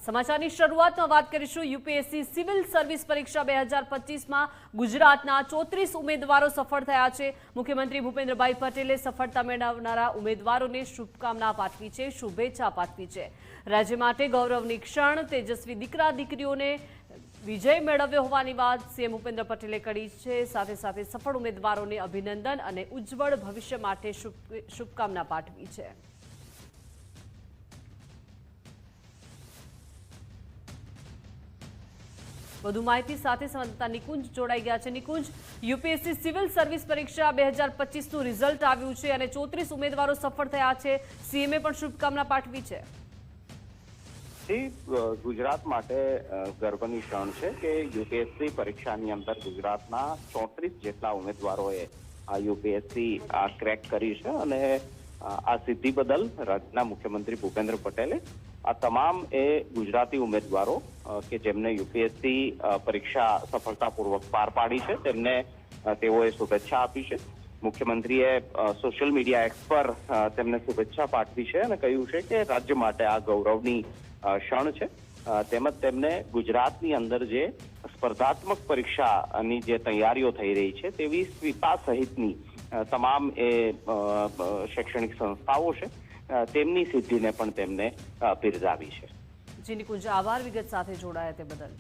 સમાચારની શરૂઆતમાં વાત કરીશું યુપીએસસી સિવિલ સર્વિસ પરીક્ષા 2025માં ગુજરાતના 34 ઉમેદવારો સફળ થયા છે। મુખ્યમંત્રી ભૂપેન્દ્રભાઈ પટેલે સફળતા મેળવનારા ઉમેદવારોને શુભકામના પાઠવી છે, શુભેચ્છા પાઠવી છે। રાજ્ય માટે ગૌરવની ક્ષણ, તેજસ્વી દીકરા દીકરીઓને વિજય મેળવ્યો હોવાની વાત સીએમ ભૂપેન્દ્ર પટેલે કરી છે। સાથે સાથે સફળ ઉમેદવારોને અભિનંદન અને ઉજ્જવળ ભવિષ્ય માટે શુભકામના પાઠવી છે। વધુ માહિતી સાથે સંવાદદાતા નિકુંજ જોડાઈ ગયા છે। નિકુંજ, યુપીએસસી સિવિલ સર્વિસ પરીક્ષા 2025નું રિઝલ્ટ આવ્યું છે અને 34 ઉમેદવારો સફળ થયા છે। સીએમએ પણ શુભકામના પાઠવી છે। ગુજરાત માટે ગર્વની ક્ષણ છે કે યુપીએસસી પરીક્ષાની અંદર ગુજરાતના 34 જેટલા ઉમેદવારોએ આ યુપીએસસી ક્રેક કરી છે અને આ સિદ્ધિ બદલ રાજ્યના મુખ્યમંત્રી ભૂપેન્દ્ર પટેલે આ તમામ ગુજરાતી ઉમેદવારો કે જેમને યુપીએસસી પરીક્ષા સફળતાપૂર્વક પાર પાડી છે તેઓએ શુભેચ્છા આપી છે। મુખ્યમંત્રીએ સોશિયલ મીડિયા એક્સ પર તેમને શુભેચ્છા પાઠવી છે અને કહ્યું છે કે રાજ્ય માટે આ ગૌરવની ક્ષણ છે। તેમજ તેમને ગુજરાતની અંદર જે સ્પર્ધાત્મક પરીક્ષાની જે તૈયારીઓ થઈ રહી છે તેવી સ્વીપા સહિતની તમામ શૈક્ષણિક સંસ્થાઓ છે તેમની સિદ્ધિને પણ તેમને બિરદાવી છે। જી નિકુંજ, આભાર વિગત સાથે જોડાયા તે બદલ।